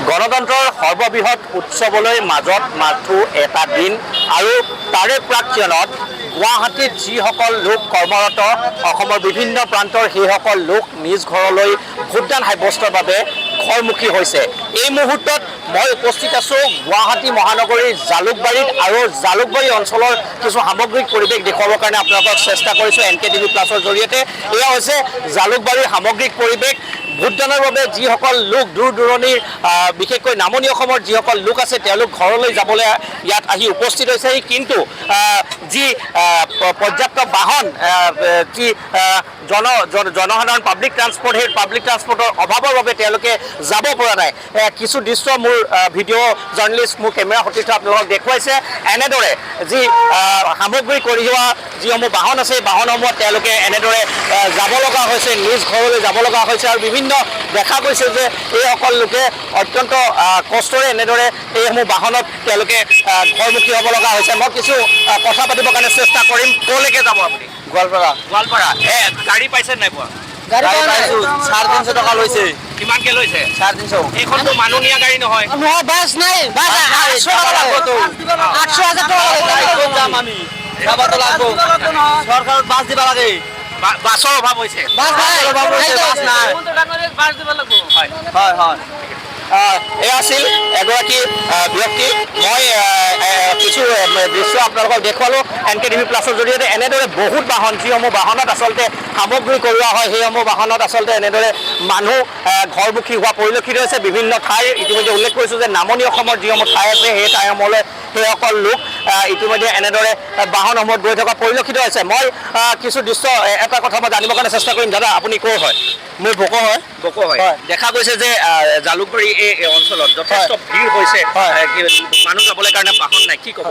গণতন্ত্ৰৰ সৰ্ববৃহৎ উৎসৱলৈ মাজত মাথো এটা দিন আৰু তাৰে প্ৰাক্ষণত গুৱাহাটীত যিসকল লোক কৰ্মৰত অসমৰ বিভিন্ন প্ৰান্তৰ সেইসকল লোক নিজ ঘৰলৈ ভোটদান সাব্যস্তৰ বাবে ঘৰমুখী হৈছে। এই মুহূৰ্তত মই উপস্থিত আছোঁ গুৱাহাটী মহানগৰীৰ জালুকবাৰীত আৰু জালুকবাৰী অঞ্চলৰ কিছু সামগ্ৰিক পৰিৱেশ দেখুৱাবৰ কাৰণে আপোনালোকক চেষ্টা কৰিছোঁ NKTV প্লাছৰ জৰিয়তে। এয়া হৈছে জালুকবাৰীৰ সামগ্ৰিক পৰিৱেশ। ভোটদানৰ বাবে যিসকল লোক দূৰ দূৰণিৰ বিশেষকৈ নামনি অসমৰ যিসকল লোক আছে তেওঁলোক ঘৰলৈ যাবলৈ ইয়াত আহি উপস্থিত হৈছেহি, কিন্তু যি পৰ্যাপ্ত বাহন যি জনসাধাৰণ পাব্লিক ট্ৰান্সপৰ্ট, সেই পাব্লিক ট্ৰান্সপৰ্টৰ অভাৱৰ বাবে তেওঁলোকে যাব পৰা নাই। কিছু দৃশ্য মোৰ ভিডিঅ' জাৰ্নেলিষ্ট মোৰ কেমেৰা সতীৰ্থ আপোনালোকক দেখুৱাইছে। এনেদৰে যি সামগ্ৰী কঢ়িওৱা যিসমূহ বাহন আছে সেই বাহনসমূহত তেওঁলোকে এনেদৰে যাব লগা হৈছে, নিজ ঘৰলৈ যাব লগা হৈছে আৰু বিভিন্ন দেখা গৈছে যে এইসকল লোকে অত্যন্ত কষ্টৰে এনেদৰে এইসমূহ বাহনত তেওঁলোকে ঘৰমুখী হ'ব লগা হৈছে। মই কিছু কথা পাতিবৰ কাৰণে চেষ্টা কৰিম। ক'লৈকে যাব আপুনি? গোৱালপাৰা। গোৱালপাৰা গাড়ী পাইছে নাই পোৱা? গাড়ী পাইছোঁ, 350 টকা লৈছে। কিমানকে লৈছে? 350। এইখনতো মানুহ নিয়া গাড়ী নহয়। নহয়, বাছ নাই, বাছ 800 টকা লাগবতো, 800,000 টকা লাগব। যাম আমি, যাবতো লাগব। চৰকাৰত বাছ দিব লাগে। বাছৰ অভাৱ হৈছে। বাছ নাই, বাছ নাই। হয় হয় হয়। এয়া আছিল এগৰাকী ব্যক্তি। মই কিছু দৃশ্য আপোনালোকক দেখুৱালোঁ NKTV প্লাছৰ জৰিয়তে। এনেদৰে বহুত বাহন, যিসমূহ বাহনত আচলতে সামগ্ৰী কৰোৱা হয় সেইসমূহ বাহনত আচলতে এনেদৰে মানুহ ঘৰমুখী হোৱা পৰিলক্ষিত হৈছে। বিভিন্ন ঠাইৰ ইতিমধ্যে উল্লেখ কৰিছোঁ যে নামনি অসমৰ যিসমূহ ঠাই আছে সেই ঠাইসমূহলৈ সেইসকল লোক ইতিমধ্যে এনেদৰে বাহনসমূহত গৈ থকা পৰিলক্ষিত হৈছে। মই কিছু দৃশ্য এটা কথা মই জানিবৰ কাৰণে চেষ্টা কৰিম। দাদা, আপুনি ক'ৰ হয়? মোৰ ভোকো হয়। বকো হয়। দেখা গৈছে যে জালুকবাৰী এই অঞ্চলত যথেষ্ট ভিৰ হৈছে, মানুহ যাবলৈ কাৰণে বাহন নাই, কি ক'ব?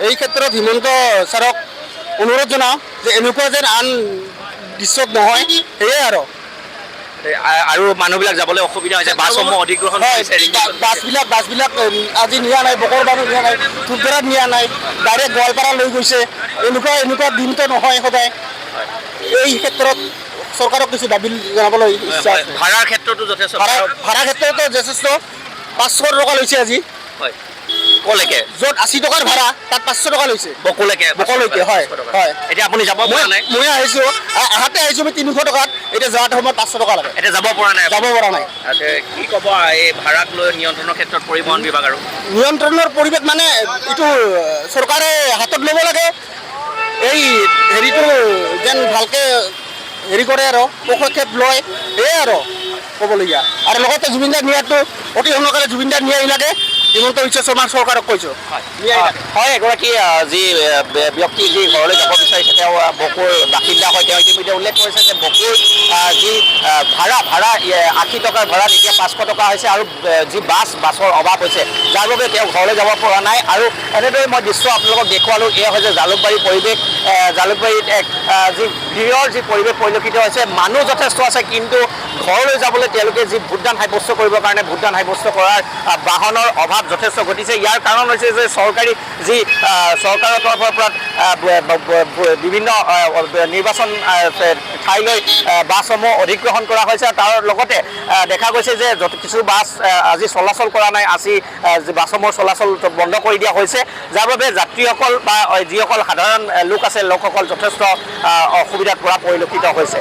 এই ক্ষেত্ৰত হিমন্ত ছাৰক অনুৰোধ জনাওঁ যে এনেকুৱা যেন আন দৃশ্যত নহয়, সেয়ে আৰু মানুহবিলাক যাবলৈ অসুবিধা হৈছে, বাছসমূহ অধিগ্ৰহণ কৰিছে। বাছবিলাক আজি নিয়া নাই, বকৰ মানুহ নিয়া নাই, থুপবেৰাত নিয়া নাই, ডাইৰেক্ট গোৱালপাৰা লৈ গৈছে। এনেকুৱা দিনটো নহয় সদায়। এই ক্ষেত্ৰত চৰকাৰক কিছু দাবী জনাবলৈ ইচ্ছা আছে। ভাড়াৰ ক্ষেত্ৰতো যথেষ্ট, ভাড়া ক্ষেত্ৰতো যথেষ্ট 500 টকা লৈছে আজি। হয়, ক'লৈকে? য'ত 80 টকাৰ ভাড়া তাত 500 টকা লৈছে। বকোলৈকে? হয় হয়। এতিয়া আপুনি যাব পৰা নাই? মই আহিছোঁ, আহাতে আহিছোঁ মই 300 টকাত, এতিয়া যোৱাটো সময়ত 500 টকা লাগে। এতিয়া যাব পৰা নাই? যাব পৰা নাই। কি ক'ব এই ভাড়াক লৈ নিয়ন্ত্ৰণৰ ক্ষেত্ৰত পৰিবহণ বিভাগ? আৰু নিয়ন্ত্ৰণৰ পৰিৱেশ মানে এইটো চৰকাৰে হাতত ল'ব লাগে। এই হেৰিটো যেন ভালকৈ হেৰি কৰে আৰু পদক্ষেপ লয়, সেয়াই আৰু ক'বলগীয়া। আৰু লগতে জুবিনদাক নিয়াটো অতি সোনকালে জুবিনদাক নিয়াই লাগে। হিমন্ত বিশ্ব শৰ্মাৰ চৰকাৰক কৈছোঁ। হয়, এগৰাকী যি ব্যক্তি যি ঘৰলৈ যাব বিচাৰিছে তেওঁ বকোৰ বাসিন্দা হয়। তেওঁ ইতিমধ্যে উল্লেখ কৰিছে যে বকোৰ যি ভাড়া 80 টকাৰ ভাড়াত এতিয়া 500 টকা হৈছে আৰু যি বাছৰ অভাৱ হৈছে, যাৰ বাবে তেওঁ ঘৰলৈ যাব পৰা নাই। আৰু এনেদৰে মই দৃশ্য আপোনালোকক দেখুৱালোঁ। এয়া হৈছে জালুকবাৰীৰ পৰিৱেশ। জালুকবাৰীত এক যি ভিৰৰ যি পৰিৱেশ পৰিলক্ষিত হৈছে, মানুহ যথেষ্ট আছে, কিন্তু ঘৰলৈ যাবলৈ তেওঁলোকে যি ভোটদান সাব্যস্ত কৰিবৰ কাৰণে ভোটদান সাব্যস্ত কৰাৰ বাহনৰ অভাৱ যথেষ্ট ঘটিছে। ইয়াৰ কাৰণ হৈছে যে চৰকাৰী যি চৰকাৰৰ তৰফৰ পৰা বিভিন্ন নিৰ্বাচন ঠাইলৈ বাছসমূহ অধিগ্ৰহণ কৰা হৈছে। তাৰ লগতে দেখা গৈছে যে কিছু বাছ আজি চলাচল কৰা নাই, আজি বাছসমূহৰ চলাচল বন্ধ কৰি দিয়া হৈছে, যাৰ বাবে যাত্ৰীসকল বা যিসকল সাধাৰণ লোক আছে লোকসকল যথেষ্ট অসুবিধাত পৰা পৰিলক্ষিত হৈছে।